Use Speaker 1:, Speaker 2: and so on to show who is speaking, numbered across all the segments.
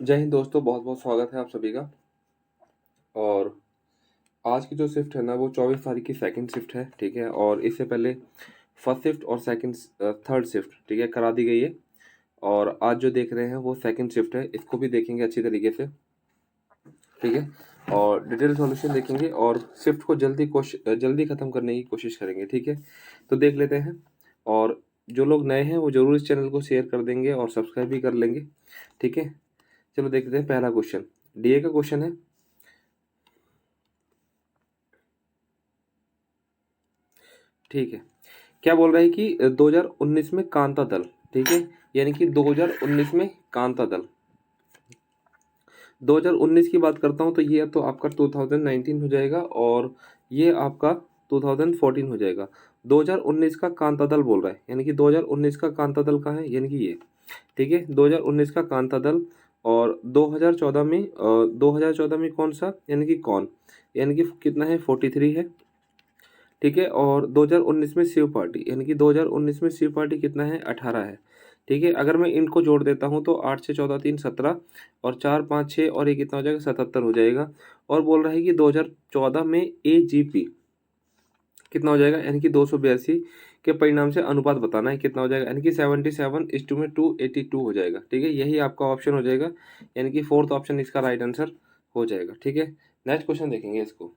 Speaker 1: जय हिंद दोस्तों, बहुत बहुत स्वागत है आप सभी का। और आज की जो शिफ्ट है ना वो 24 तारीख की सेकंड शिफ्ट है, ठीक है। और इससे पहले फर्स्ट शिफ्ट और सेकंड थर्ड शिफ्ट, ठीक है, करा दी गई है। और आज जो देख रहे हैं वो सेकंड शिफ्ट है, इसको भी देखेंगे अच्छी तरीके से, ठीक है। और डिटेल सॉल्यूशन देखेंगे और शिफ्ट को जल्दी ख़त्म करने की कोशिश करेंगे, ठीक है। तो देख लेते हैं। और जो लोग नए हैं वो ज़रूर इस चैनल को शेयर कर देंगे और सब्सक्राइब भी कर लेंगे, ठीक है। चलो देखते हैं। पहला क्वेश्चन डीए का क्वेश्चन है, ठीक है। क्या बोल रहा है कि 2019 में कांता दल, ठीक है, यानी कि 2019 में कांता दल। 2019 की बात करता हूँ तो ये तो आपका 2019 हो जाएगा और ये आपका 2014 हो जाएगा। 2019 का कांता दल बोल रहा है, यानी कि 2019 का कांता दल कहाँ है, यानी कि ये, ठीक है। 2019 का कांता दल। और 2014 में 2014 में कौन सा, यानी कि कौन, यानी कि कितना है, 43 है, ठीक है। और 2019 में शिव पार्टी, यानी कि 2019 में शिव पार्टी कितना है, 18 है, ठीक है। अगर मैं इनको जोड़ देता हूँ तो 8 से 14 3 17 और 4 5 6 और ये कितना हो जाएगा, 77 हो जाएगा। और बोल रहा है कि 2014 में एजीपी कितना हो जाएगा, यानी कि 282 के परिणाम से अनुपात बताना है कितना हो जाएगा, यानी कि 77:282 हो जाएगा, ठीक है। यही आपका ऑप्शन हो जाएगा, यानी कि फोर्थ ऑप्शन इसका राइट आंसर हो जाएगा, ठीक है। नेक्स्ट क्वेश्चन देखेंगे इसको।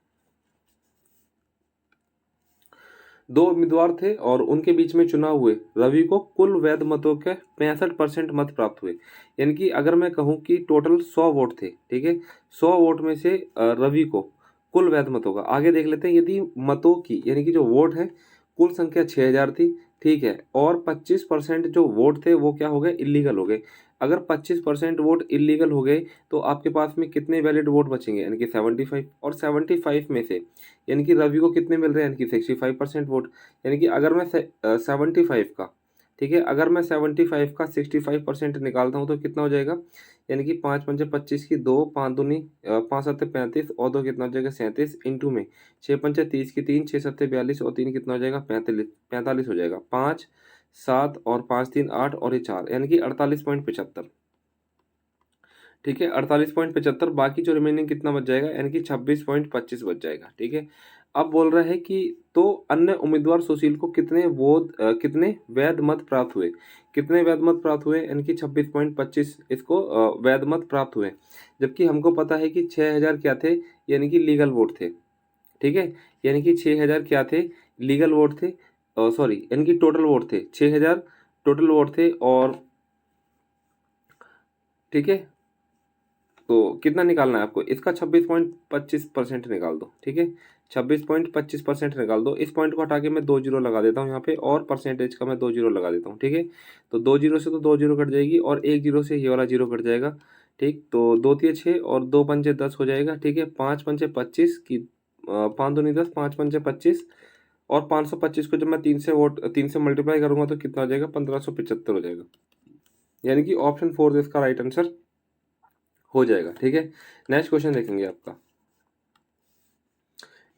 Speaker 1: दो उम्मीदवार थे और उनके बीच में चुनाव हुए। रवि को कुल वैध मतों के 65% मत प्राप्त हुए। यानी कि अगर मैं कहूँ कि टोटल 100 वोट थे, ठीक है, 100 वोट में से रवि को कुल वैध मतों का, आगे देख लेते हैं, यदि मतों की यानी कि जो वोट है कुल संख्या 6000 थी, ठीक है, और 25% जो वोट थे वो क्या हो गए, इलीगल हो गए। अगर 25% वोट इलीगल हो गए तो आपके पास में कितने वैलिड वोट बचेंगे, यानी कि 75। और 75 में से यानी कि रवि को कितने मिल रहे हैं, यानी कि 65% वोट। यानी कि अगर मैं 75 का, ठीक है, अगर मैं 75 का 65% निकालता हूँ तो कितना हो जाएगा, यानी कि 5 पंचे 25 की, 2 5 दूनी 5 सत्ते 35 और 2 कितना हो जाएगा, 37 इंटू में 6 पंचे 30 की, 3 6 सत्ते 42 और 3 कितना हो जाएगा, 45 हो जाएगा। 5 7 और 5 3 8 और ये 4, यानी कि 48.75, ठीक है, 48.75। बाकी जो रिमेनिंग कितना बच जाएगा, यानी कि 26.25 बच जाएगा, ठीक है। अब बोल रहा है कि तो अन्य उम्मीदवार सुशील को कितने वैध मत प्राप्त हुए, कितने वैध मत प्राप्त हुए, यानी कि 26.25 इसको वैध मत प्राप्त हुए। जबकि हमको पता है कि 6000 क्या थे, यानी कि लीगल वोट थे, ठीक है। यानी कि 6000 क्या थे, लीगल वोट थे, सॉरी, यानी कि टोटल वोट थे 6000, टोटल वोट थे। और ठीक है, तो कितना निकालना है आपको, इसका 26.25% निकाल दो, ठीक है। 26.25% निकाल दो। इस पॉइंट को हटा के मैं 2 जीरो लगा देता हूँ यहाँ पे, और परसेंटेज का मैं 2 जीरो लगा देता हूँ, ठीक है। तो 2 जीरो से तो 2 जीरो कट जाएगी और 1 जीरो से ये वाला जीरो कट जाएगा, ठीक। तो 2 तिये 6 और 2 पंचे 10 हो जाएगा, ठीक है। 5 पंचे 25 की, 5 दूनी 10, 5 पंचे 25 और 525 को जब मैं 3 से मल्टीप्लाई करूंगा तो कितना हो जाएगा, 1575 हो जाएगा। यानी कि ऑप्शन 4 इसका राइट आंसर हो जाएगा, ठीक है। नेक्स्ट क्वेश्चन देखेंगे आपका।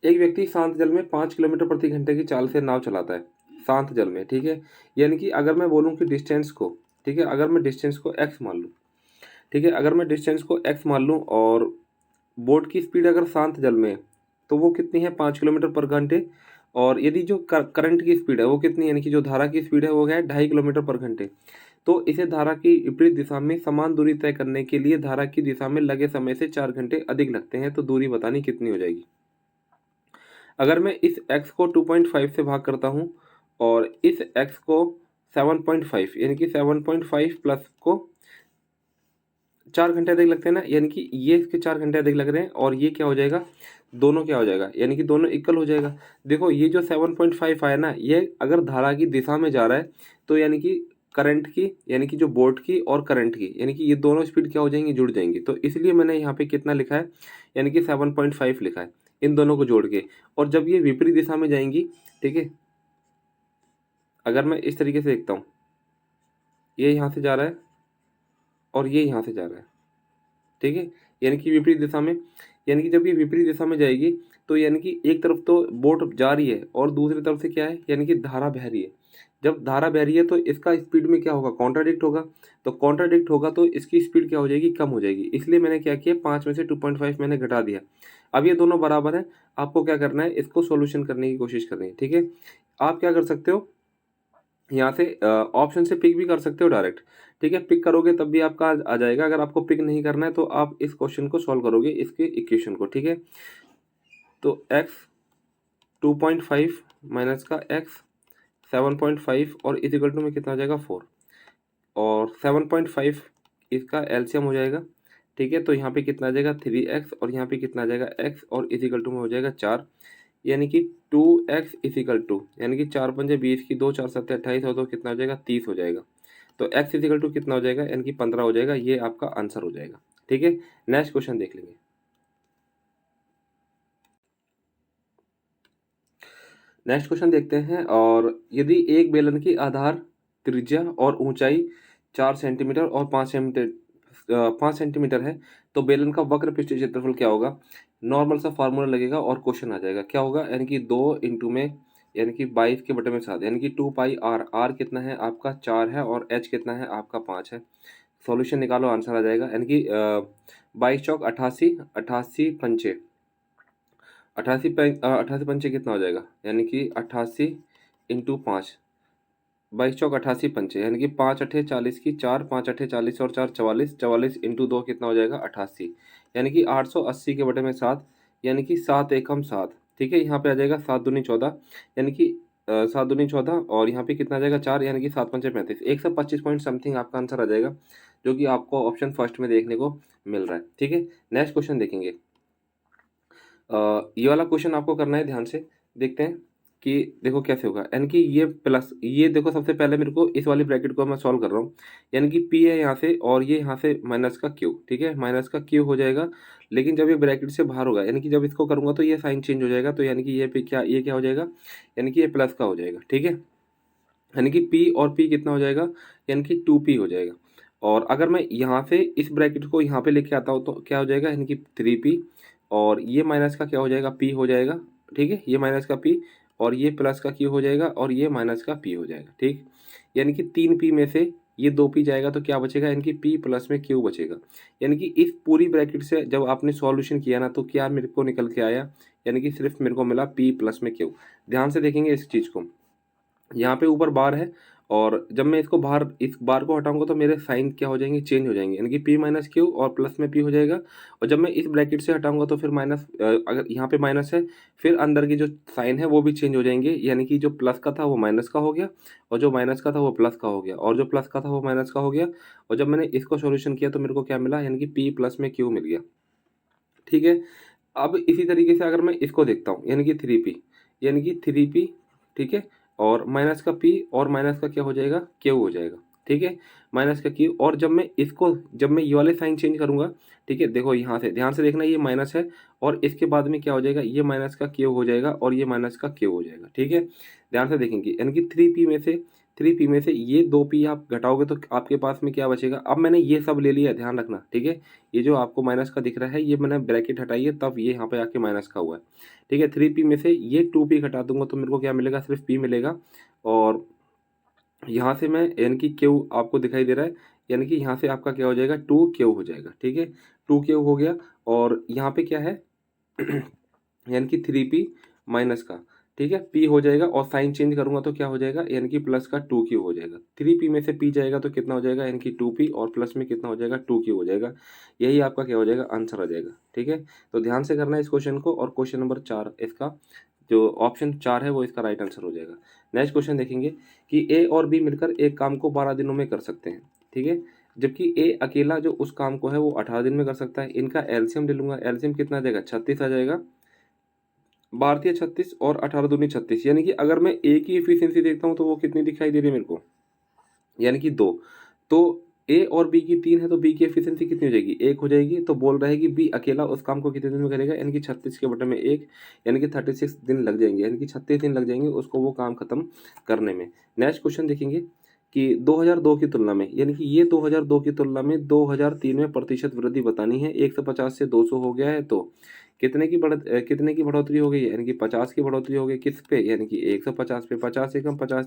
Speaker 1: एक व्यक्ति शांत जल में 5 किलोमीटर प्रति घंटे की चाल से नाव चलाता है, शांत जल में, ठीक है। यानी कि अगर मैं बोलूं कि डिस्टेंस को, ठीक है, अगर मैं डिस्टेंस को x मान लूं, ठीक है, अगर मैं डिस्टेंस को x मान लूं और बोट की स्पीड अगर शांत जल में है तो वो कितनी है, 5 किलोमीटर पर घंटे। और यदि जो करंट की स्पीड है वो कितनी, यानी कि जो धारा की स्पीड है वो है 2.5 किलोमीटर पर घंटे। तो इसे धारा की विपरीत दिशा में समान दूरी तय करने के लिए धारा की दिशा में लगे समय से 4 घंटे अधिक लगते हैं। तो दूरी बतानी कितनी हो जाएगी। अगर मैं इस x को 2.5 से भाग करता हूँ और इस x को 7.5, यानी कि 7.5 प्लस को 4 घंटे अधिक लगते हैं ना, यानी कि ये इसके 4 घंटे अधिक लग रहे हैं और ये क्या हो जाएगा, दोनों क्या हो जाएगा, यानी कि दोनों इक्वल हो जाएगा। देखो ये जो 7.5 आया ना, ये अगर धारा की दिशा में जा रहा है तो यानी कि करंट की, यानी कि जो बोट की और करंट की, यानी कि ये दोनों स्पीड क्या हो जाएंगी, जुड़ जाएंगी। तो इसलिए मैंने यहाँ पे कितना लिखा है, यानी कि 7.5 लिखा है इन दोनों को जोड़ के। और जब ये विपरीत दिशा में जाएंगी, ठीक है, अगर मैं इस तरीके से देखता हूँ, ये यहाँ से जा रहा है और ये यहाँ से जा रहा है, ठीक है, यानी कि विपरीत दिशा में। यानी कि जब ये विपरीत दिशा में जाएगी तो यानी कि एक तरफ तो बोट जा रही है और दूसरी तरफ से क्या है, यानी कि धारा बह रही है। जब धारा बह रही है तो इसका स्पीड में क्या होगा, कॉन्ट्राडिक्ट होगा, तो कॉन्ट्राडिक्ट होगा तो इसकी स्पीड क्या हो जाएगी, कम हो जाएगी। इसलिए मैंने क्या किया, 5 में से 2.5 मैंने घटा दिया। अब ये दोनों बराबर हैं, आपको क्या करना है, इसको सॉल्यूशन करने की कोशिश करनी है। ठीक है, आप क्या कर सकते हो, यहाँ से ऑप्शन से पिक भी कर सकते हो डायरेक्ट। ठीक है, पिक करोगे तब भी आपका आ जाएगा। अगर आपको पिक नहीं करना है तो आप इस क्वेश्चन को सॉल्व करोगे, इसके इक्वेशन को। ठीक है, तो x 2.5 माइनस का x 7.5 और इज इक्वल टू में कितना आ जाएगा 4, और 7.5 इसका एलसीएम हो जाएगा। ठीक है, तो यहाँ पे कितना आ जाएगा 3x, और यहाँ पे कितना आ जाएगा x, और इज इक्वल टू में हो जाएगा 4, यानी कि 2x इज इक्वल टू, यानी कि 4 पंजे 20 की 2 4 7 28 हो, तो कितना हो जाएगा 30 हो जाएगा। तो x इज इक्वल टू कितना हो जाएगा, यानी कि 15 हो जाएगा। ये आपका आंसर हो जाएगा। ठीक है, नेक्स्ट क्वेश्चन देख लेंगे। नेक्स्ट क्वेश्चन देखते हैं। और यदि एक बेलन की आधार त्रिज्या और ऊंचाई 4 सेंटीमीटर और 5 सेंटीमीटर है, तो बेलन का वक्र पृष्ठ क्षेत्रफल क्या होगा। नॉर्मल सा फार्मूला लगेगा और क्वेश्चन आ जाएगा। क्या होगा, यानी कि 2 इंटू में, यानी कि 22 के बटे में 7, यानी कि 2 पाई आर कितना है आपका 4 है, और एच कितना है आपका 5 है। सॉल्यूशन निकालो, आंसर आ जाएगा। यानी कि 22 चौक 88, 88 पंचे 88 पंचे कितना हो जाएगा, यानी कि 88 इंटू 5, 22 चौक 88 पंचे, यानी कि 5 अठे 40 की 4, 5 अठे 40 और 4 44, 44 इंटू 2 कितना हो जाएगा 88, यानी कि 880 के बटे में 7, यानी कि 7 एकम 7। ठीक है, यहाँ पे आ जाएगा 7 दूनी 14, यानी कि 7 दूनी 14, और यहाँ पे कितना आ जाएगा 4, यानी कि 7 पंचे 35, 125 पॉइंट समथिंग आपका आंसर आ जाएगा, जो कि आपको ऑप्शन फर्स्ट में देखने को मिल रहा है। ठीक है, नेक्स्ट क्वेश्चन देखेंगे। ये वाला क्वेश्चन आपको करना है, ध्यान से देखते हैं कि देखो कैसे होगा। यानी कि ये प्लस, ये देखो सबसे पहले मेरे को इस वाली ब्रैकेट को मैं सॉल्व कर रहा हूँ, यानी कि P है यहाँ से, और ये यहाँ से माइनस का Q। ठीक है, माइनस का Q हो जाएगा, लेकिन जब ये ब्रैकेट से बाहर होगा, यानी कि जब इसको करूँगा तो ये साइन चेंज हो जाएगा, तो यानी कि ये पे क्या, ये क्या हो जाएगा, यानी कि ये प्लस का हो जाएगा। ठीक है, यानी कि P और P कितना हो जाएगा, यानी कि 2P हो जाएगा। और अगर मैं यहाँ से इस ब्रैकेट को यहाँ पे लेके आता हूँ तो क्या हो जाएगा, यानी कि 3P, और ये माइनस का क्या हो जाएगा P हो जाएगा। ठीक है, ये माइनस का P, और ये प्लस का Q हो जाएगा, और ये माइनस का P हो जाएगा। ठीक, यानी कि 3P में से ये 2P जाएगा तो क्या बचेगा, यानी कि P प्लस में Q बचेगा। यानी कि इस पूरी ब्रैकेट से जब आपने सॉल्यूशन किया ना, तो क्या मेरे को निकल के आया, यानी कि सिर्फ मेरे को मिला P प्लस में Q। ध्यान से देखेंगे इस चीज़ को, यहाँ पे ऊपर बार है, और जब मैं इसको बाहर, इस बार को हटाऊंगा तो मेरे साइन क्या हो जाएंगे, चेंज हो जाएंगे, यानी कि P माइनस Q और प्लस में P हो जाएगा। और जब मैं इस ब्रैकेट से हटाऊंगा तो फिर माइनस, अगर यहाँ पे माइनस है, फिर अंदर की जो साइन है वो भी चेंज हो जाएंगे, यानी कि जो प्लस का था वो माइनस का हो गया, और जो माइनस का था वो प्लस का हो गया, और जो प्लस का था वो माइनस का हो गया। और जब मैंने इसको सोल्यूशन किया तो मेरे को क्या मिला, यानी कि P प्लस में Q मिल गया। ठीक है, अब इसी तरीके से अगर मैं इसको देखता हूँ, यानी कि 3P, यानी कि 3P। ठीक है, और माइनस का P, और माइनस का क्या हो जाएगा, Q हो जाएगा। ठीक है, माइनस का Q, और जब मैं इसको, जब मैं ये वाले साइन चेंज करूंगा, ठीक है, देखो यहाँ से ध्यान से देखना, ये माइनस है, और इसके बाद में क्या हो जाएगा, ये माइनस का Q हो जाएगा, और ये माइनस का Q हो जाएगा। ठीक है, ध्यान से देखेंगे, यानी कि 3P में से ये 2P आप घटाओगे तो आपके पास में क्या बचेगा। अब मैंने ये सब ले लिया, ध्यान रखना। ठीक है, ये जो आपको माइनस का दिख रहा है, ये मैंने ब्रैकेट हटाई है, तब ये यहाँ पे आके माइनस का हुआ है। ठीक है, 3P में से ये 2P घटा दूंगा तो मेरे को क्या मिलेगा, सिर्फ P मिलेगा। और यहाँ से मैं, यानी कि Q आपको दिखाई दे रहा है, यानी कि यहाँ से आपका क्या हो जाएगा, 2Q हो जाएगा। ठीक है, 2Q हो गया, और यहाँ पे क्या है यानी कि 3P माइनस का, ठीक है, P हो जाएगा, और साइन चेंज करूंगा तो क्या हो जाएगा, यानी कि प्लस का 2Q हो जाएगा। 3P में से P जाएगा तो कितना हो जाएगा, यानी कि 2P, और प्लस में कितना हो जाएगा, 2Q हो जाएगा। यही आपका क्या हो जाएगा, आंसर आ जाएगा। ठीक है, तो ध्यान से करना है इस क्वेश्चन को, और क्वेश्चन नंबर 4 इसका जो ऑप्शन 4 है वो इसका राइट आंसर हो जाएगा। नेक्स्ट क्वेश्चन देखेंगे कि A और B मिलकर एक काम को 12 दिनों में कर सकते हैं। ठीक है, जबकि A अकेला जो उस काम को है वो 18 दिन में कर सकता है। इनका एलसीएम ले लूंगा, एलसीएम कितना आ जाएगा, 36 आ जाएगा। भारतीय 36 और 18 दूनी 36, यानी कि अगर मैं ए की इफिशियंसी देखता हूँ तो वो कितनी दिखाई दे रही है मेरे को, यानी कि 2। तो ए और बी की 3 है, तो बी की एफिशिएंसी कितनी हो जाएगी, 1 हो जाएगी। तो बोल रहा है कि बी अकेला उस काम को कितने दिन में करेगा, यानी कि 36 के बटे में 1, यानी कि 36 दिन लग जाएंगे, यानी कि 36 दिन लग जाएंगे उसको वो काम खत्म करने में। नेक्स्ट क्वेश्चन देखेंगे कि 2002 की तुलना में, यानी कि ये 2002 की तुलना में 2003 में प्रतिशत वृद्धि बतानी है। 150 से 200 हो गया है, तो कितने की बढ़ोतरी हो गई है, यानी कि 50 की बढ़ोतरी हो गई। किस पे, यानी कि 150 पे, 50 एकम 50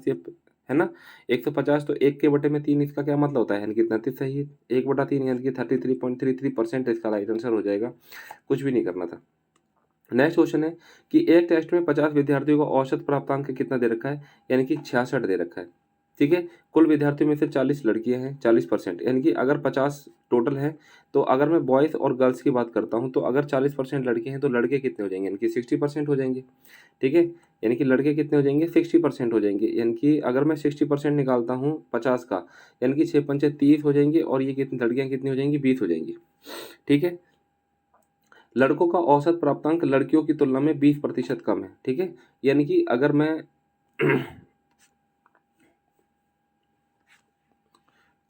Speaker 1: है ना। 150 तो 1/3 इसका क्या मतलब होता है, यानी कि 39 सही है। 1/3 यानी कि 33.33% इसका राइट आंसर हो जाएगा, कुछ भी नहीं करना था। नेक्स्ट क्वेश्चन है कि एक टेस्ट में 50 विद्यार्थियों को औसत प्राप्तांक कितना दे रखा है, यानी कि 66 दे रखा है। ठीक है, कुल विद्यार्थियों में से 40 लड़कियां हैं, 40%, यानी कि अगर 50 टोटल है तो अगर मैं बॉयज़ और गर्ल्स की बात करता हूं तो अगर 40% लड़के हैं तो लड़के कितने हो जाएंगे, यानी कि 60% हो जाएंगे। ठीक है, यानी कि लड़के कितने हो जाएंगे, 60% हो जाएंगे। यानी कि अगर मैं 60% निकालता हूँ 50 का, यानी कि 6 पंचे 30 हो जाएंगे और ये कितनी लड़कियां कितनी हो जाएंगी, 20 हो जाएंगी। ठीक है, लड़कों का औसत प्राप्तांक लड़कियों की तुलना में 20% कम है। ठीक है, यानी कि अगर मैं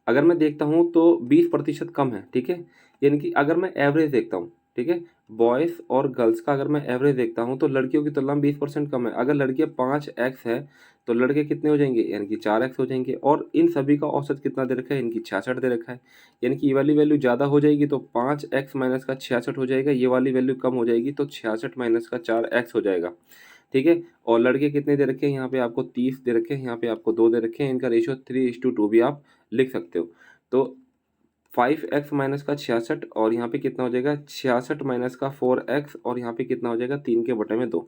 Speaker 1: अगर मैं देखता हूँ तो 20% कम है। ठीक है, यानी कि अगर मैं एवरेज देखता हूँ, ठीक है, बॉयज़ और गर्ल्स का अगर मैं एवरेज देखता हूँ तो लड़कियों की तुलना में 20% कम है। अगर लड़कियाँ 5x है तो लड़के कितने हो जाएंगे, यानी कि 4x हो जाएंगे। और इन सभी का औसत कितना दे रखा है, इनकी 66 दे रखा है। यानी कि ये वाली वैल्यू ज़्यादा हो जाएगी तो 5x माइनस का 66 हो जाएगा, ये वाली वैल्यू कम हो जाएगी तो 66 माइनस का 4x हो जाएगा। ठीक है, और लड़के कितने दे रखे हैं, यहाँ पे आपको 30 दे रखे हैं, यहाँ पे आपको 2 दे रखे हैं। इनका रेशियो 3:2 भी आप लिख सकते हो। तो 5x माइनस का 66 और यहाँ पे कितना हो जाएगा, 66 माइनस का 4x और यहाँ पे कितना हो जाएगा, 3/2।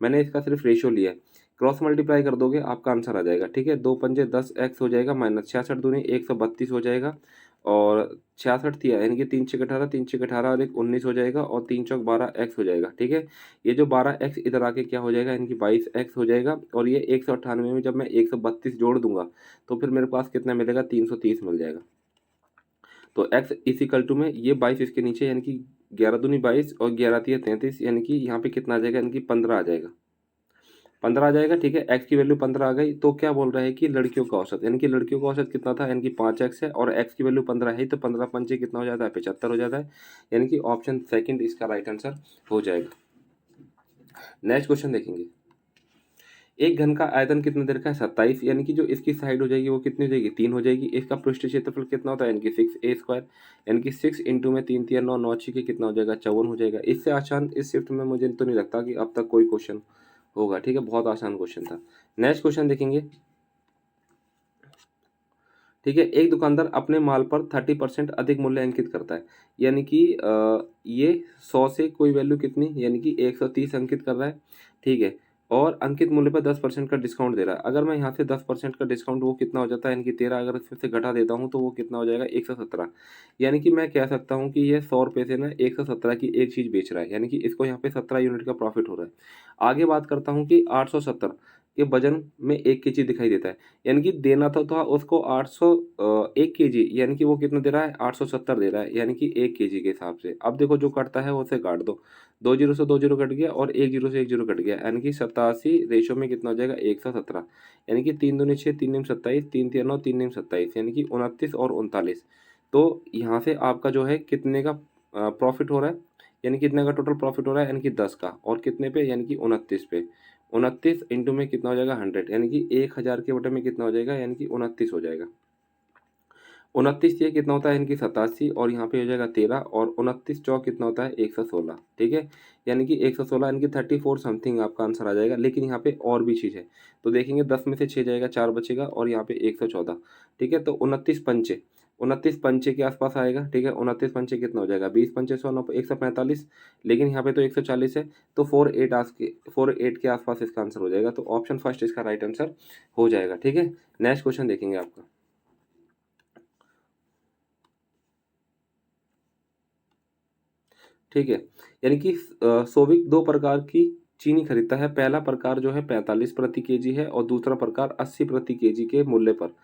Speaker 1: मैंने इसका सिर्फ रेशियो लिया है, क्रॉस मल्टीप्लाई कर दोगे आपका आंसर आ जाएगा। ठीक है, 2 पंजे 10x हो जाएगा माइनस 66 दूनी 132 हो जाएगा और 66 थी, यानी कि 3 छक 18, 3 छक 18 और 1 19 हो जाएगा और 3 चौक 12x हो जाएगा। ठीक है, ये जो 12x इधर आके क्या हो जाएगा, इनकी 22x हो जाएगा और ये 198 में जब मैं 132 जोड़ दूंगा तो फिर मेरे पास कितना मिलेगा, 330 मिल जाएगा। तो x इक्वल टू में ये 22 इसके नीचे, यानी कि 11 दूनी 22 और 11 तिया 33, यानी कि यहाँ पे कितना आ जाएगा, यानी कि 15 आ जाएगा, 15 आ जाएगा। ठीक है, x की वैल्यू 15 आ गई तो क्या बोल रहा है कि लड़कियों का औसत, यानी कि लड़कियों का औसत कितना था, यानी कि 5x है और x की वैल्यू 15 है तो 15 पंचे कितना हो जाता है, 75 हो जाता है। यानी कि ऑप्शन सेकंड इसका राइट आंसर हो जाएगा। नेक्स्ट क्वेश्चन देखेंगे, एक घन का आयतन कितना दे रखा है, 27, यानी कि जो इसकी साइड हो जाएगी वो कितनी हो जाएगी, 3 हो जाएगी। इसका पृष्ठ क्षेत्रफल कितना होता है, यानी कि 6a², यानी कि 6 इंटू में 3 तिया 9 9 6 कितना हो जाएगा, 54 हो जाएगा। इससे आसान इस शिफ्ट में मुझे तो नहीं लगता कि अब तक कोई क्वेश्चन होगा। ठीक है, बहुत आसान क्वेश्चन था। नेक्स्ट क्वेश्चन देखेंगे, ठीक है, एक दुकानदार अपने माल पर 30% अधिक मूल्य अंकित करता है, यानी कि ये 100 से कोई वैल्यू कितनी, यानी कि 130 अंकित कर रहा है। ठीक है, और अंकित मूल्य पर 10% का डिस्काउंट दे रहा है। अगर मैं यहाँ से 10% का डिस्काउंट वो कितना हो जाता है, यानी कि 13, अगर इसमें से घटा देता हूँ तो वो कितना हो जाएगा, 117। यानी कि मैं कह सकता हूँ कि ये 100 रुपये से ना 117 की एक चीज़ बेच रहा है, यानी कि इसको यहाँ पे 17 यूनिट का प्रॉफिट हो रहा है। आगे बात करता हूँ कि 870 के वजन में 1 kg दिखाई देता है, यानी कि देना तो था उसको 1 kg, यानी कि वो कितना दे रहा है, 870 दे रहा है, यानी कि 1 kg के हिसाब से। अब देखो जो कटता है उसे काट दो, 2 जीरो से 2 जीरो कट गया और 1 जीरो से 1 जीरो कट गया, यानी कि 87 रेशो में कितना हो जाएगा, 117। यानी कि 3 दूनी 6, 3 नीम 27, 3 तिया 9, 3 नीम 27, यानी कि 29 और 39। तो यहाँ से आपका जो है कितने का प्रॉफिट हो रहा है, यानी कितने का टोटल प्रॉफिट हो रहा है, यानी कि 10 का, और कितने पे, यानी कि 29 पे। 29 इंटू में कितना हो जाएगा, 100, यानी कि 1000 के बटे में कितना हो जाएगा, यानी कि 29 हो जाएगा। 29 ये कितना होता है, यानी कि 87 और यहाँ पे हो जाएगा 13 और 29 चौक कितना होता है, 116। ठीक है, यानी कि 116, यानी कि 34 समथिंग आपका आंसर आ जाएगा। लेकिन यहाँ पे और भी चीज़ है, तो देखेंगे 10 में से 6 जाएगा, 4 बचेगा और यहाँ पे 114। ठीक है, तो 29 पंचे के आसपास आएगा। ठीक है, 29 पंचे कितना हो जाएगा, 20 पंचे 100 145, लेकिन यहाँ पे तो 140 है तो 48 के आसपास इसका आंसर हो जाएगा। तो ऑप्शन फर्स्ट इसका राइट आंसर हो जाएगा। ठीक है, नेक्स्ट क्वेश्चन देखेंगे आपका, ठीक है, यानी कि सोविक 2 प्रकार की चीनी खरीदता है। पहला प्रकार जो है 45 प्रति केजी है और दूसरा प्रकार 80 प्रति केजी के मूल्य पर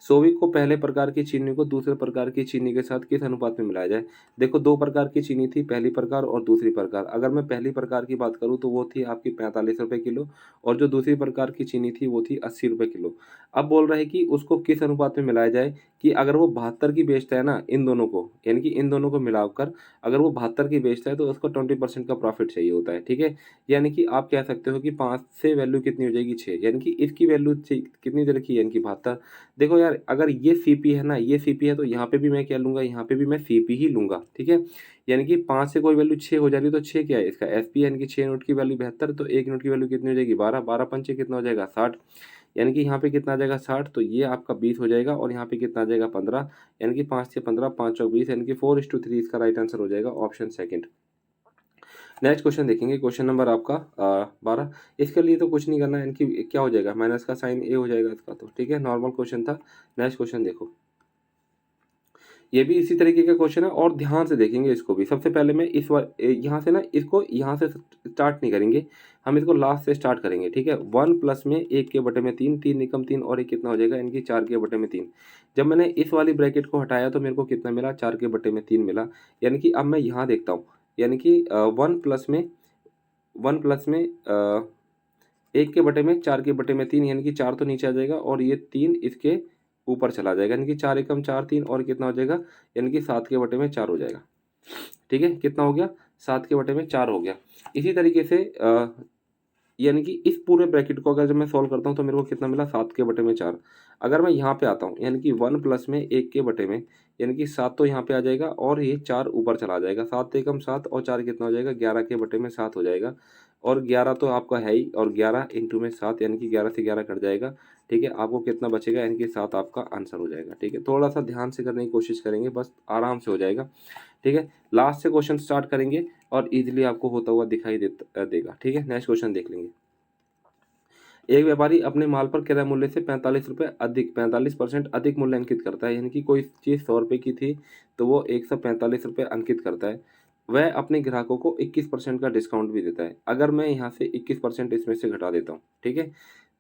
Speaker 1: सोविक को पहले प्रकार की चीनी को दूसरे प्रकार की चीनी के साथ किस अनुपात में मिलाया जाए। देखो 2 प्रकार की चीनी थी, पहली प्रकार और दूसरी प्रकार। अगर मैं पहली प्रकार की बात करूँ तो वो थी आपकी 45 रुपये किलो और जो दूसरी प्रकार की चीनी थी वो थी 80 रुपये किलो। अब बोल रहे हैं कि उसको किस अनुपात में मिलाया जाए, कि अगर वो 72 की बेचता है ना इन दोनों को, यानी कि इन दोनों को मिलाकर अगर वो 72 की बेचता है तो उसको 20% का प्रॉफिट चाहिए होता है। ठीक है, यानी कि आप कह सकते हो कि 5 से वैल्यू कितनी हो जाएगी, 6, यानी कि इसकी वैल्यू कितनी दे रखी है, यानी कि 72। देखो यार, अगर ये सीपी है ना, ये सीपी है तो यहाँ पे भी मैं क्या लूंगा, यहाँ पे भी मैं सीपी ही लूंगा। ठीक है, यानी कि 5 से कोई वैल्यू 6 हो जा रही है तो 6 क्या है, इसका एसपी, यानी कि 6 यूनिट की वैल्यू 72, तो 1 यूनिट की वैल्यू कितनी हो जाएगी, 12, 12 पंचे कितना हो जाएगा, 60। यानी कि यहाँ पे कितना आ जाएगा 60, तो ये आपका 20 हो जाएगा और यहाँ पे कितना आ जाएगा 15, यानी कि 5 से 15, 5 चौक 20, यानी कि 4:3 इसका राइट आंसर हो जाएगा ऑप्शन सेकंड। नेक्स्ट क्वेश्चन देखेंगे, क्वेश्चन नंबर आपका 12। इसके लिए तो कुछ नहीं करना है, इनकी क्या हो जाएगा, माइनस का साइन ए हो जाएगा इसका, तो ठीक है, नॉर्मल क्वेश्चन था। नेक्स्ट क्वेश्चन देखो, ये भी इसी तरीके का क्वेश्चन है और ध्यान से देखेंगे इसको भी। सबसे पहले मैं इस बार यहाँ से ना इसको यहाँ से स्टार्ट नहीं करेंगे, हम इसको लास्ट से स्टार्ट करेंगे, ठीक है। 1 प्लस में 1 के बटे में 3, 3 निकम 3 और 1 कितना हो जाएगा, इनकी 4 के बटे में 3। जब मैंने इस वाली ब्रैकेट को हटाया तो मेरे को कितना मिला, 4 के बटे में 3 मिला। यानी कि अब मैं यहाँ देखता हूँ, यानी कि 1 प्लस में 1 के बटे में 4 के बटे में 3, यानी कि 4 तो नीचे आ जाएगा और ये 3 इसके ऊपर चला जाएगा, यानी कि 4 एकम 4, 3 और कितना हो जाएगा, यानी कि 7 के बटे में 4 हो जाएगा। ठीक है, कितना हो गया, 7 के बटे में 4 हो गया। इसी तरीके से यानी कि इस पूरे ब्रैकेट को अगर जब मैं सॉल्व करता हूँ तो मेरे को कितना मिला, 7 के बटे में 4। अगर मैं यहाँ पे आता हूँ, यानी कि 1 प्लस में 1 के बटे में, यानी कि 7 तो यहाँ पे आ जाएगा और ये 4 ऊपर चला जाएगा, 7 एकम 7 और 4 कितना हो जाएगा, 11 के बटे में 7 हो जाएगा। और 11 तो आपका है ही, और 11 इंटू में 7, यानी कि 11 से 11 कट जाएगा। ठीक है, आपको कितना बचेगा, यानी कि 7 आपका आंसर हो जाएगा। ठीक है, थोड़ा सा ध्यान से करने की कोशिश करेंगे, बस आराम से हो जाएगा। ठीक है, लास्ट से क्वेश्चन स्टार्ट करेंगे और इजीली आपको होता हुआ दिखाई देगा। ठीक है, नेक्स्ट क्वेश्चन देख लेंगे। एक व्यापारी अपने माल पर क्रय मूल्य से 45 रुपये अधिक 45% अधिक मूल्य अंकित करता है, यानी कि कोई चीज़ 100 रुपये की थी तो वो 145 रुपये अंकित करता है। वह अपने ग्राहकों को 21% का डिस्काउंट भी देता है। अगर मैं यहाँ से 21% इसमें से घटा देता हूँ, ठीक है,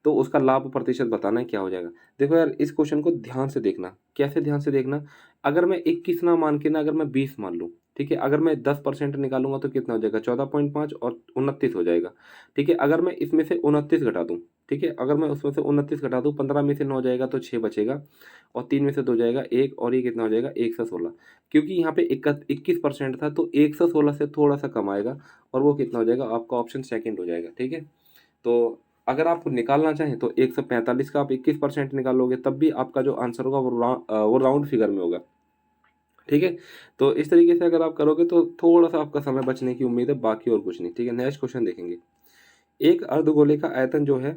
Speaker 1: तो उसका लाभ प्रतिशत बताना है, क्या हो जाएगा। देखो यार, इस क्वेश्चन को ध्यान से देखना। कैसे ध्यान से देखना, अगर मैं 21 ना मान के ना, अगर मैं 20 मान लूँ, ठीक है, अगर मैं 10% निकालूंगा तो कितना हो जाएगा, 14.5 और 29 हो जाएगा। ठीक है, अगर मैं इसमें से 29 घटा दूँ, ठीक है, अगर मैं उसमें से 29 घटा दूँ, 15 में से 9 जाएगा तो 6 बचेगा और 3 में से 2 जाएगा 1, और ये कितना हो जाएगा, 116। क्योंकि यहाँ पे 21% था तो 116 से थोड़ा सा कम आएगा और वो कितना हो जाएगा, आपका ऑप्शन सेकंड हो जाएगा। ठीक है, तो अगर आप निकालना चाहें तो 145 का आप 21% निकालोगे, तब भी आपका जो आंसर होगा वो राउंड फिगर में होगा। ठीक है, तो इस तरीके से अगर आप करोगे तो थोड़ा सा आपका समय बचने की उम्मीद है, बाकी और कुछ नहीं। ठीक है, नेक्स्ट क्वेश्चन देखेंगे। एक अर्धगोले का आयतन जो है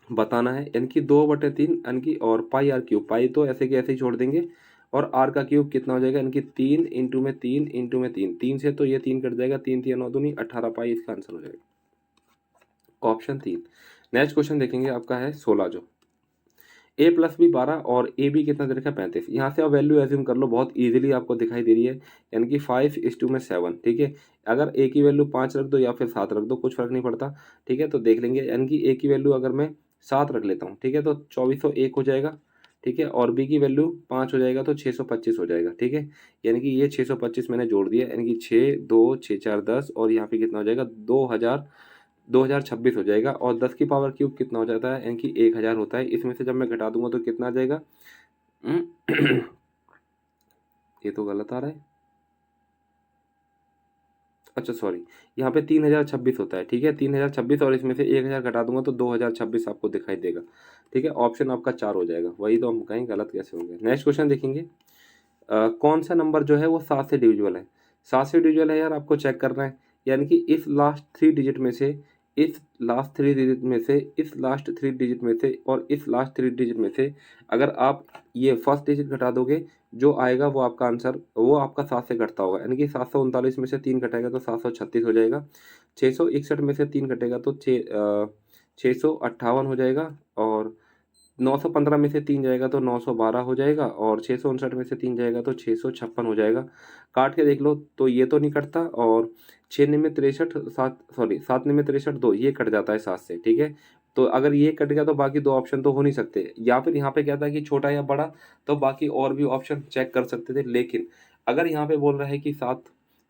Speaker 1: बताना है, यानी कि 2/3, यानी कि और पाई आर क्यूब, पाई तो ऐसे के ऐसे ही छोड़ देंगे और आर का क्यूब कितना हो जाएगा, यानी कि 3 इंटू में 3 इंटू में 3, 3 से तो ये 3 कट जाएगा, 3 3 9 दूनी 18 पाई इसका आंसर हो जाएगा ऑप्शन 3। नेक्स्ट क्वेश्चन देखेंगे, आपका है 16 जो a प्लस बी 12 और ए बी कितना दे रखा है 35। यहाँ से आप वैल्यू एज्यूम कर लो, बहुत इजीली आपको दिखाई दे रही है, यानी कि 5:7। ठीक है, अगर a की वैल्यू 5 रख दो या फिर 7 रख दो, कुछ फर्क नहीं पड़ता। ठीक है, तो देख लेंगे, यानी कि a की वैल्यू अगर मैं 7 रख लेता हूँ, ठीक है, तो 2401 हो जाएगा। ठीक है, और b की वैल्यू 5 हो जाएगा तो 625 हो जाएगा। ठीक है, यानी कि ये 625 मैंने जोड़ दिया, यानी कि 6 2 6 4 10 और यहाँ पे कितना हो जाएगा, 2026 हो जाएगा। और 10 की पावर क्यूब कितना हो जाता है, यानी कि 1000 होता है। इसमें से जब मैं घटा दूंगा तो कितना आ जाएगा, ये तो गलत आ रहा है, अच्छा सॉरी, यहाँ पे 3026 होता है। ठीक है, 3026 और इसमें से 1000 घटा दूंगा तो 2026 आपको दिखाई देगा। ठीक है, ऑप्शन आपका 4 हो जाएगा। वही तो हम कहें गलत कैसे हो गया। नेक्स्ट क्वेश्चन देखेंगे, कौन सा नंबर जो है वो 7 से डिविजिबल है। 7 से डिविजिबल है यार, आपको चेक करना है, यानी कि इस लास्ट 3 डिजिट में से, इस लास्ट 3 डिजिट में से, इस लास्ट 3 डिजिट में से और इस लास्ट 3 डिजिट में से अगर आप ये फर्स्ट डिजिट घटा दोगे, जो आएगा वो आपका आंसर, वो आपका 7 से घटता होगा, यानी कि 739 में से 3 घटेगा तो 736 हो जाएगा। 661 में से 3 घटेगा तो 658 हो जाएगा, और 915 में से 3 जाएगा तो 912 हो जाएगा, और 659 में से 3 जाएगा तो 656 हो जाएगा। काट के देख लो तो ये तो नहीं कटता, और 6 में 63 7 सॉरी 7 में 63 2 ये कट जाता है 7 से। ठीक है, तो अगर ये कट गया तो बाकी 2 ऑप्शन तो हो नहीं सकते, या फिर यहाँ पे क्या था कि छोटा या बड़ा, तो बाकी और भी ऑप्शन चेक कर सकते थे। लेकिन अगर यहाँ पे बोल रहा है कि 7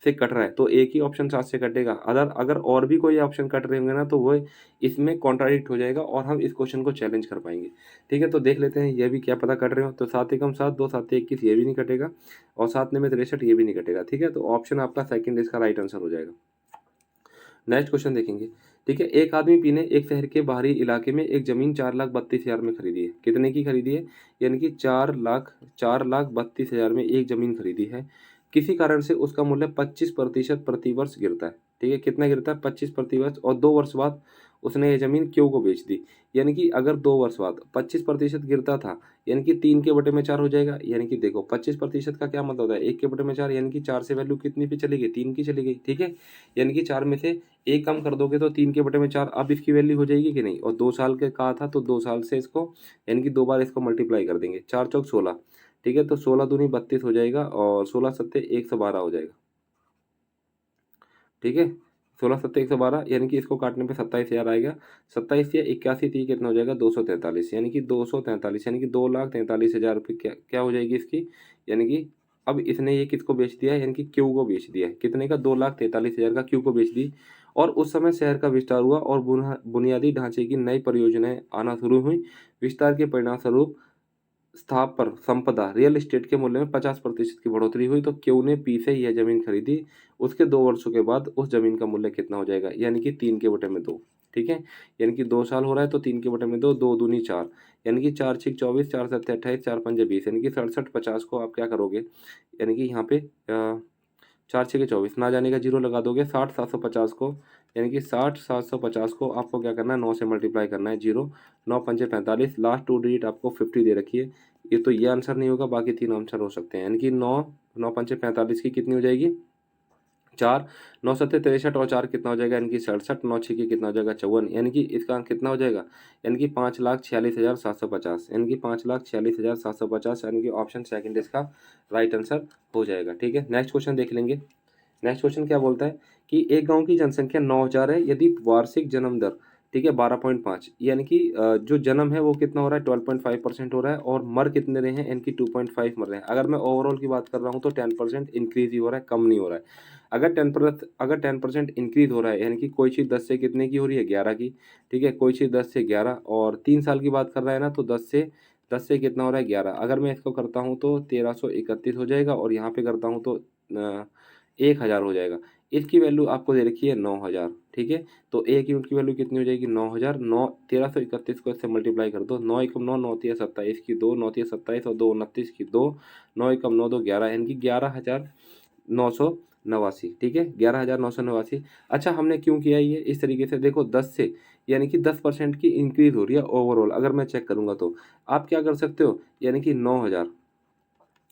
Speaker 1: से कट रहा है तो एक ही ऑप्शन 7 से कटेगा। अगर और भी कोई ऑप्शन कट रहे होंगे ना तो वो इसमें कॉन्ट्राडिक्ट हो जाएगा और हम इस क्वेश्चन को चैलेंज कर पाएंगे। ठीक है, तो देख लेते हैं ये भी क्या पता कट रहे हो। तो 7 एकम 7 2 7 21 ये भी नहीं कटेगा, और 7 में 63 ये भी नहीं कटेगा। ठीक है, तो ऑप्शन आपका सेकंड इसका राइट आंसर हो जाएगा। नेक्स्ट क्वेश्चन देखेंगे। ठीक है, एक आदमी पी ने एक शहर के बाहरी इलाके में एक जमीन 4,32,000 में खरीदी है। कितने की खरीदी है, यानी कि 4,32,000 में एक जमीन खरीदी है। किसी कारण से उसका मूल्य 25% प्रति वर्ष गिरता है। ठीक है, कितना गिरता है, 25 प्रति वर्ष, और 2 वर्ष बाद उसने ये ज़मीन क्यू को बेच दी। यानी कि अगर 2 वर्ष बाद 25% गिरता था, यानी कि 3/4 हो जाएगा। यानी कि देखो 25% का क्या मतलब होता है, 1/4 यानी कि 4 से वैल्यू कितनी पे चली गई, 3 की चली गई, ठीक है। यानी कि 4 में से 1 कम कर दोगे तो 3/4 अब इसकी वैल्यू हो जाएगी कि नहीं। और 2 साल के कहा था तो 2 साल से इसको यानी कि 2 बार इसको मल्टीप्लाई कर देंगे, 4 चौक 16, ठीक है। तो 16 दूनी 32 हो जाएगा और 16 सत्ते 112 हो जाएगा, ठीक है। 16 सत्ते 112 यानी कि इसको काटने पे 27,000 आएगा। 27 या 81 थी कितना हो जाएगा, 243, यानी कि 243 यानी कि 2,43,000 रुपये क्या क्या हो जाएगी इसकी। यानी कि अब इसने ये किसको बेच दिया है, यानी कि क्यू को बेच दिया है। कितने का, 2,43,000 का क्यू को बेच दी। और उस समय शहर का विस्तार हुआ और बुनियादी ढांचे की नई परियोजनाएं आना शुरू हुई। विस्तार के परिणाम स्वरूप स्थावर संपदा रियल एस्टेट के मूल्य में 50% की बढ़ोतरी हुई। तो क्यू ने पी से यह जमीन खरीदी। उसके 2 वर्षों के बाद उस जमीन का मूल्य कितना हो जाएगा, यानी कि 3/2, ठीक है। यानी कि 2 साल हो रहा है तो 3/2, 2 दूनी 4, यानी कि 4 छीक 24, 4 सत्ते 28, 4 पंजे 20, यानी कि 67 50 को आप क्या करोगे, यानी कि यहाँ पे 4 छः के 24, ना जाने का जीरो लगा दोगे। 60 750 को, यानी कि 60 750 को आपको क्या करना है, 9 से मल्टीप्लाई करना है। जीरो 9 पंजे 45, लास्ट 2 डिजिट आपको 50 दे रखी है। ये तो ये आंसर नहीं होगा, बाकी 3 आंसर हो सकते हैं। यानी कि 9 9 पंजे 45 की कितनी हो जाएगी, 4, 9 सत्ते 63 और 4 कितना हो जाएगा, यानी कि 67, 9 छः की कितना हो जाएगा 54, यानी कि इसका अंक कितना हो जाएगा, यानी कि 5,46,750, यानी कि 5,46,750, यानी कि ऑप्शन सेकंड इसका राइट आंसर हो जाएगा, ठीक है। नेक्स्ट क्वेश्चन देख लेंगे। नेक्स्ट क्वेश्चन क्या बोलता है कि एक गांव की जनसंख्या 9,000 है, यदि वार्षिक जन्म दर, ठीक है, 12.5, यानी कि जो जन्म है वो कितना हो रहा है, 12.5% हो रहा है। और मर कितने रहे हैं, यानी कि 2.5 मर रहे हैं। अगर मैं ओवरऑल की बात कर रहा हूँ तो 10% इंक्रीज ही हो रहा है, कम नहीं हो रहा है। अगर 10% इंक्रीज हो रहा है, यानी कि कोई चीज़ 10 से कितने की हो रही है, 11 की, ठीक है। कोई चीज़ 10 से 11 और 3 साल की बात कर रहा है ना, तो 10 से कितना हो रहा है, 11। अगर मैं इसको करता हूँ तो 1331 हो जाएगा और यहाँ पे करता हूँ तो 1,000 हो जाएगा। इसकी वैल्यू आपको दे रखी है 9,000, ठीक है। तो 1 यूनिट की वैल्यू कितनी हो जाएगी, 9,000। 1331 को इससे मल्टीप्लाई कर दो, 9 एकम 9, 9 तिया 27 की 2, 9 तिया 27 और 2 29 की 2, 9 एकम 9 2 11, यानी कि 11,989, ठीक है, 11,989। अच्छा, हमने क्यों किया ये इस तरीके से, देखो 10 से, यानी कि 10% की इंक्रीज हो रही है ओवरऑल। अगर मैं चेक करूंगा तो आप क्या कर सकते हो, यानी कि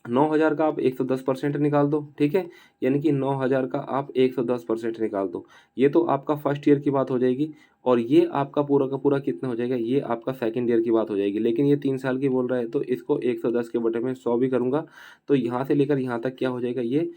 Speaker 1: 9,000 का आप 110% निकाल दो, ठीक है। यानी कि 9,000 का आप 110% निकाल दो। ये तो आपका फर्स्ट ईयर की बात हो जाएगी। और ये आपका पूरा का पूरा कितना हो जाएगा, ये आपका सेकंड ईयर की बात हो जाएगी। लेकिन ये 3 साल की बोल रहा है तो इसको 110 के बटे में 100 भी करूंगा तो यहाँ से लेकर यहाँ तक क्या हो जाएगा, ये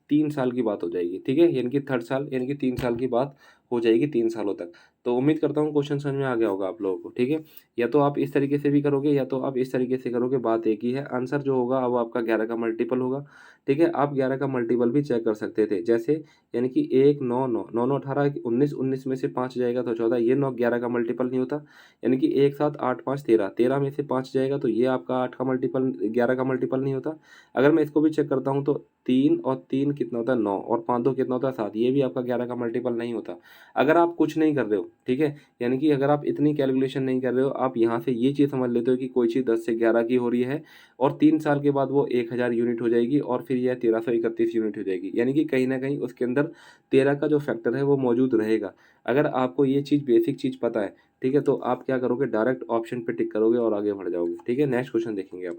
Speaker 1: 3 साल की बात हो जाएगी, ठीक है। यानी कि थर्ड साल, यानी कि 3 साल की बात हो जाएगी 3 सालों तक। तो उम्मीद करता हूँ क्वेश्चन समझ में आ गया होगा आप लोगों को, ठीक है। या तो आप इस तरीके से भी करोगे या तो आप इस तरीके से करोगे, बात एक ही है। आंसर जो होगा वो आपका 11 का मल्टीपल होगा, ठीक है। आप 11 का मल्टीपल भी चेक कर सकते थे, जैसे यानी कि 1 9 9 9 9 18 19 19 में से 5 जाएगा तो 14, ये 9 11 का मल्टीपल नहीं होता। यानी कि 1 7 8 5 13 13 में से 5 जाएगा तो ये आपका 8 का मल्टीपल, 11 का मल्टीपल नहीं होता। अगर मैं इसको भी चेक करता हूँ तो 3 और 3 कितना होता है 9 और 5 2 कितना होता है 7, ये भी आपका 11 का मल्टीपल नहीं होता। अगर आप कुछ नहीं कर रहे हो, ठीक है, यानी कि अगर आप इतनी कैलकुलेशन नहीं कर रहे हो, आप यहाँ से ये चीज़ समझ लेते हो कि कोई चीज़ 10 से 11 की हो रही है और 3 साल के बाद वो 1,000 यूनिट हो जाएगी और फिर यह 1331 यूनिट हो जाएगी। यानी कि कहीं ना कहीं उसके अंदर 13 का जो फैक्टर है वो मौजूद रहेगा। अगर आपको ये चीज़ बेसिक चीज़ पता है, ठीक है, तो आप क्या करोगे, डायरेक्ट ऑप्शन पे टिक करोगे और आगे बढ़ जाओगे, ठीक है। नेक्स्ट क्वेश्चन देखेंगे आप।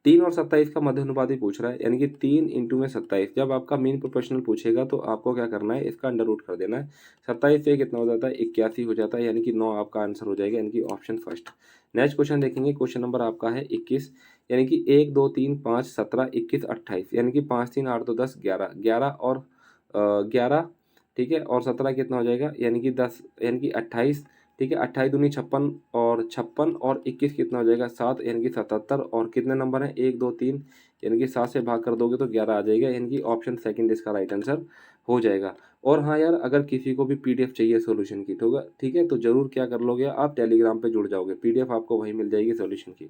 Speaker 1: 3 और 27 का मध्य अनुपाती पूछ रहा है, यानी कि 3 इंटू में 27। जब आपका मीन प्रोपोर्शनल पूछेगा तो आपको क्या करना है, इसका अंडर रूट कर देना है। 27 से कितना हो जाता है, 81 हो जाता है, यानी कि 9 आपका आंसर हो जाएगा, यानी कि ऑप्शन फर्स्ट। नेक्स्ट क्वेश्चन देखेंगे। क्वेश्चन नंबर आपका है 21, यानी कि 1 2 3 5 17 21 28, यानी कि 5 3 8 2 10 11 11 और 11, ठीक है, और 17 कितना हो जाएगा, यानी कि 10, यानी कि 28, ठीक है। 28 दूनी 56 और 56 और 21 कितना हो जाएगा 7, यानी कि 77। और कितने नंबर हैं, 1 2 3, यानी कि 7 से भाग कर दोगे तो 11 आ जाएगा, यानी कि ऑप्शन सेकंड इसका राइट आंसर हो जाएगा। और हाँ यार, अगर किसी को भी पीडीएफ चाहिए सॉल्यूशन की, ठीक है, तो जरूर क्या कर लोगे, आप टेलीग्राम पे जुड़ जाओगे, पीडीएफ आपको वहीं मिल जाएगी सॉल्यूशन की।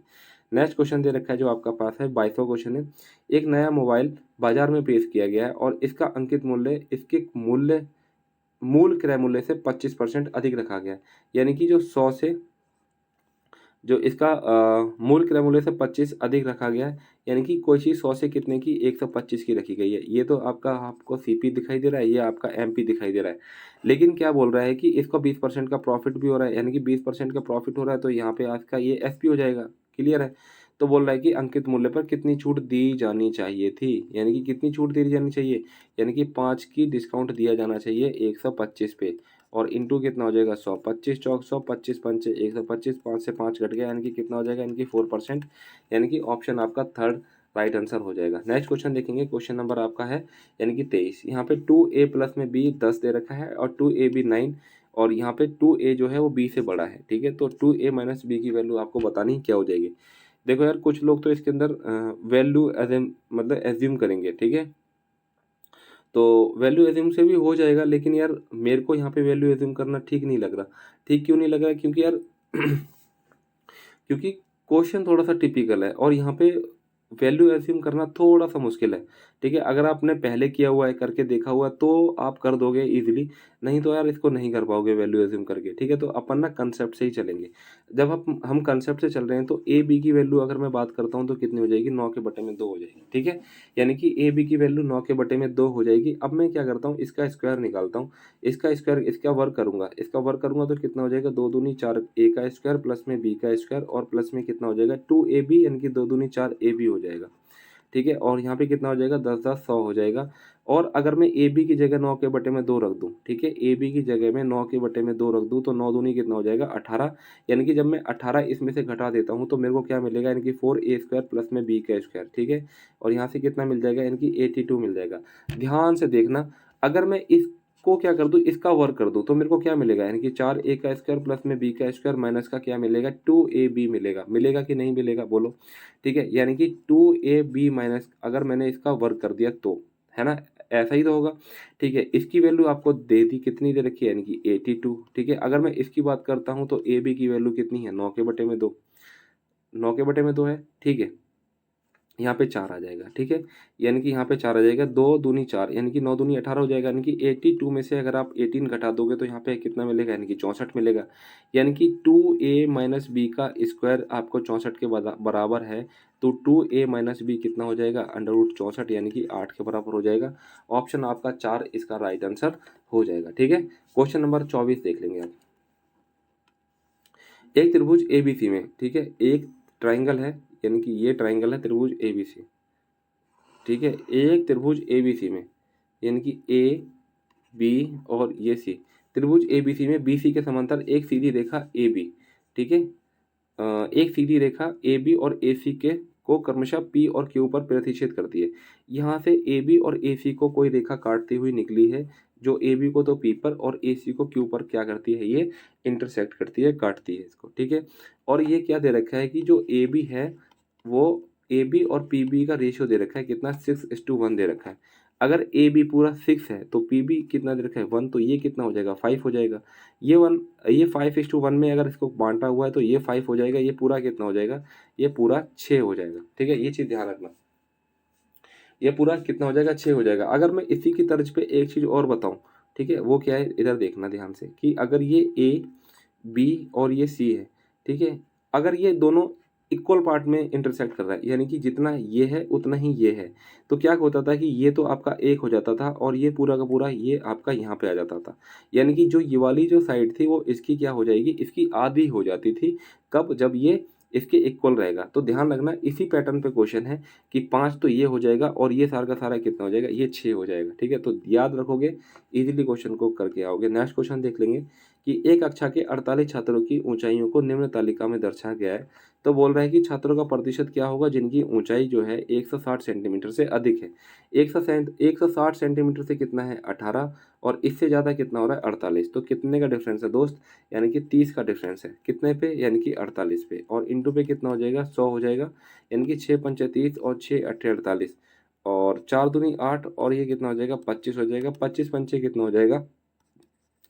Speaker 1: नेक्स्ट क्वेश्चन दे रखा है जो आपका पास है, 22वां क्वेश्चन है। एक नया मोबाइल बाजार में पेश किया गया है और इसका अंकित मूल्य इसके मूल क्रय मूल्य से 25% अधिक रखा गया है। यानी कि जो 100 से जो इसका मूल क्रयमूल्य से 25 अधिक रखा गया है, यानी कि कोई चीज़ 100 से कितने की 125 की रखी गई है। ये तो आपका आपको सीपी दिखाई दे रहा है, ये आपका एमपी दिखाई दे रहा है। लेकिन क्या बोल रहा है कि इसको 20% का प्रॉफिट भी हो रहा है, यानी कि 20% का प्रॉफिट हो रहा है, तो यहाँ पे आपका ये एसपी हो जाएगा। क्लियर है? तो बोल रहा है कि अंकित मूल्य पर कितनी छूट दी जानी चाहिए थी, यानी कि कितनी छूट दी जानी चाहिए, यानी कि 5 की डिस्काउंट दिया जाना चाहिए 125 पे, और इंटू कितना हो जाएगा 100, 25 चौक 100, 25 पंचे 125, 5 से 5 घट गया, यानी कि कितना हो जाएगा, यानी कि 4%, यानी कि ऑप्शन आपका थर्ड राइट आंसर हो जाएगा। नेक्स्ट क्वेश्चन देखेंगे, क्वेश्चन नंबर आपका है यानी कि 23। यहाँ पे 2a प्लस में b 10 दे रखा है और 2ab 9, और यहाँ पे 2a जो है वो b से बड़ा है। ठीक है, तो 2a माइनस बी की वैल्यू आपको बतानी है क्या हो जाएगी। देखो यार, कुछ लोग तो इसके अंदर वैल्यू एज्यूम मतलब एज्यूम करेंगे। ठीक है, तो वैल्यू एज्यूम से भी हो जाएगा, लेकिन यार मेरे को यहाँ पे वैल्यू एज्यूम करना ठीक नहीं लग रहा। ठीक क्यों नहीं लग रहा? क्योंकि यार क्योंकि क्वेश्चन थोड़ा सा टिपिकल है और यहाँ पे वैल्यू एज्यूम करना थोड़ा सा मुश्किल है। ठीक है, अगर आपने पहले किया हुआ है, करके देखा हुआ है, तो आप कर दोगे इजीली, नहीं तो यार इसको नहीं कर पाओगे वैल्यू एज्यूम करके। ठीक है, तो अपन ना कंसेप्ट से ही चलेंगे। जब हम कंसेप्ट से चल रहे हैं तो ए बी की वैल्यू अगर मैं बात करता हूँ तो कितनी हो जाएगी, 9 के बटे में 2 हो जाएगी। ठीक है, यानी कि ए बी की वैल्यू 9 के बटे में 2 हो जाएगी। अब मैं क्या करता हूँ, इसका स्क्वायर निकालता हूँ, इसका स्क्वायर, इसका वर्क करूंगा, इसका वर्क करूंगा तो कितना हो जाएगा, 2 दूनी 4 ए का स्क्वायर प्लस में बी का स्क्वायर, और प्लस में कितना हो जाएगा 2ab, यानी कि 2 दूनी 4 ए बी हो जाएगा। ठीक है, और यहाँ पे कितना हो जाएगा, 10 10 100 हो जाएगा। और अगर मैं ए बी की जगह 9 के बटे में 2 रख दूं, ठीक है, ए बी की जगह में 9 के बटे में 2 रख दूं, तो 9 दूनी कितना हो जाएगा 18, यानी कि जब मैं 18 इसमें से घटा देता हूं तो मेरे को क्या मिलेगा, यानी कि 4a² प्लस में बी का स्क्वायर। ठीक है, और यहाँ से कितना मिल जाएगा, यानी कि 82 मिल जाएगा। ध्यान से देखना, अगर मैं इसको क्या कर दूं, इसका वर्क कर दूं, तो मेरे को क्या मिलेगा, यानी कि 4a का स्क्वायर प्लस में बी का स्क्वायर माइनस का क्या मिलेगा, 2ab मिलेगा। मिलेगा कि नहीं मिलेगा, बोलो। ठीक है, यानी कि 2ab माइनस, अगर मैंने इसका वर्क कर दिया तो, है ना, ऐसा ही तो होगा। ठीक है, इसकी वैल्यू आपको दे दी, कितनी दे रखी है, यानी कि 82। ठीक है, अगर मैं इसकी बात करता हूं तो ए बी की वैल्यू कितनी है, 9 के बटे में 2, 9 के बटे में 2 है। ठीक है, यहाँ पे 4 आ जाएगा। ठीक है, यानी कि यहाँ पे 4 आ जाएगा, 2 दूनी 4, यानी कि 9 दूनी 18 हो जाएगा, यानी कि 82 में से अगर आप 18 घटा दोगे तो यहाँ पे कितना मिलेगा, यानी कि 64 मिलेगा। यानी कि 2a माइनस बी का स्क्वायर आपको 64 के बराबर है, तो 2a माइनस बी कितना हो जाएगा, अंडर रूट 64, यानी कि 8 के बराबर हो जाएगा। ऑप्शन आपका 4 इसका राइट आंसर हो जाएगा। ठीक है, क्वेश्चन नंबर 24 देख लेंगे आप। एक त्रिभुज एबीसी में, ठीक है, एक ट्राइंगल है, यानी कि ये ट्राइंगल है त्रिभुज एबीसी। ठीक है, एक त्रिभुज एबीसी में, यानी कि ए बी और ये सी, त्रिभुज एबीसी में बीसी के समांतर एक सीधी रेखा ए बी। ठीक है, एक सीधी रेखा ए बी और ए सी के को क्रमशः पी और क्यू पर प्रतिच्छेद करती है। यहाँ से ए बी और ए सी को कोई रेखा काटती हुई निकली है, जो ए बी को तो पी पर और ए सी को क्यू पर क्या करती है, ये इंटरसेक्ट करती है, काटती है इसको। ठीक है, और ये क्या दे रखा है कि जो ए बी है वो ए बी और पी बी का रेशियो दे रखा है कितना, 6:1 दे रखा है। अगर ए बी पूरा 6 है तो पी बी कितना दे रखा है 1, तो ये कितना हो जाएगा 5 हो जाएगा। ये 5:1 में अगर इसको बांटा हुआ है तो ये 5 हो जाएगा, ये पूरा कितना हो जाएगा, ये पूरा 6 हो जाएगा। ठीक है, ये चीज़ ध्यान रखना, ये पूरा कितना हो जाएगा 6 हो जाएगा। अगर मैं इसी की तर्ज पे एक चीज़ और बताऊं, ठीक है, वो क्या है, इधर देखना ध्यान से, कि अगर ये ए बी और ये सी है, ठीक है, अगर ये दोनों इक्वल पार्ट में इंटरसेक्ट कर रहा है, यानी कि जितना ये है उतना ही ये है, तो क्या होता था कि ये तो आपका एक हो जाता था और ये पूरा का पूरा ये आपका यहाँ पे आ जाता था। यानी कि जो ये वाली जो साइड थी वो इसकी क्या हो जाएगी, इसकी आधी हो जाती थी। कब, जब ये इसके इक्वल रहेगा। तो ध्यान रखना, इसी पैटर्न पे क्वेश्चन है कि 5 तो ये हो जाएगा और ये सारा का सारा कितना हो जाएगा, ये 6 हो जाएगा। ठीक है, तो याद रखोगे, इजीली क्वेश्चन को करके आओगे। नेक्स्ट क्वेश्चन देख लेंगे कि एक कक्षा के 48 छात्रों की ऊंचाइयों को निम्न तालिका में दर्शाया गया है। तो बोल रहा है कि छात्रों का प्रतिशत क्या होगा जिनकी ऊंचाई जो है 160 सेंटीमीटर से अधिक है। 160 सेंटीमीटर से कितना है 18, और इससे ज़्यादा कितना हो रहा है 48। तो कितने का डिफरेंस है दोस्त, यानी कि 30 का डिफरेंस है। कितने पे, यानी कि 48 पे, और इंटू पे कितना हो जाएगा 100 हो जाएगा, यानी कि 6 पंचे 30 और 6 अट्ठे 48, और 4 दूनी 8, और ये कितना हो जाएगा 25 हो जाएगा। 25 पंचे कितना हो जाएगा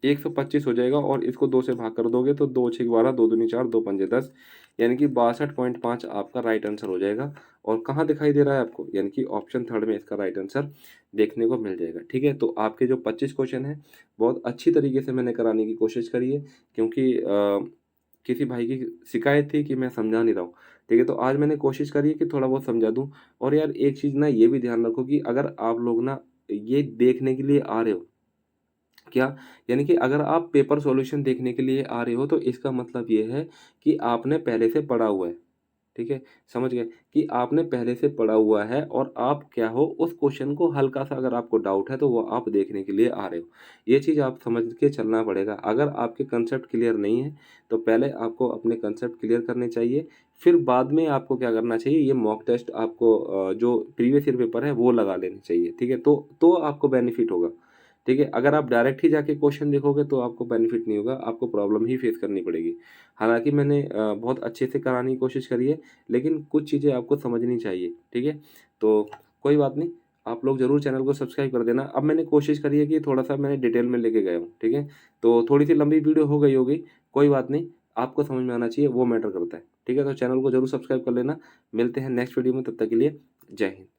Speaker 1: 125 हो जाएगा, और इसको 2 से भाग कर दोगे तो 2 6 12, 2 दूनी 4, 2 पंजे 10, यानी कि 62.5 आपका राइट आंसर हो जाएगा। और कहाँ दिखाई दे रहा है आपको, यानी कि ऑप्शन थर्ड में इसका राइट आंसर देखने को मिल जाएगा। ठीक है, तो आपके जो 25 क्वेश्चन हैं बहुत अच्छी तरीके से मैंने कराने की कोशिश करी है, क्योंकि किसी भाई की शिकायत थी कि मैं समझा नहीं रहा हूँ, ठीक है? तो आज मैंने कोशिश करी है कि थोड़ा बहुत समझा दूँ। और यार एक चीज़ ना ये भी ध्यान रखो कि अगर आप लोग ना ये देखने के लिए आ रहे हो, क्या? यानी कि अगर आप पेपर सॉल्यूशन देखने के लिए आ रहे हो तो इसका मतलब ये है कि आपने पहले से पढ़ा हुआ है। ठीक है? समझ गए? कि आपने पहले से पढ़ा हुआ है और आप क्या हो उस क्वेश्चन को हल्का-सा अगर आपको डाउट है तो वो आप देखने के लिए आ रहे हो। ये चीज़ आप समझ के चलना पड़ेगा। अगर आपके कांसेप्ट क्लियर नहीं है, तो पहले आपको अपने कांसेप्ट क्लियर करने चाहिए, फिर बाद में आपको क्या करना चाहिए, ये मॉक टेस्ट आपको जो प्रीवियस ईयर पेपर है वो लगा लेने चाहिए। ठीक है? तो आपको बेनिफिट होगा। ठीक है? अगर आप डायरेक्ट ही जाके क्वेश्चन देखोगे तो आपको बेनिफिट नहीं होगा, आपको प्रॉब्लम ही फेस करनी पड़ेगी। हालाँकि मैंने बहुत अच्छे से कराने की कोशिश करी है, लेकिन कुछ चीज़ें आपको समझनी चाहिए, ठीक है? तो कोई बात नहीं, आप लोग ज़रूर चैनल को सब्सक्राइब कर देना। अब मैंने कोशिश करी है कि थोड़ा-सा मैंने डिटेल में लेके गया हूँ, ठीक है? तो थोड़ी-सी लंबी वीडियो हो गई होगी, कोई बात नहीं, आपको समझ में आना चाहिए वो मैटर करता है, ठीक है? तो चैनल को ज़रूर सब्सक्राइब कर लेना। मिलते हैं नेक्स्ट वीडियो में, तब तक के लिए जय हिंद।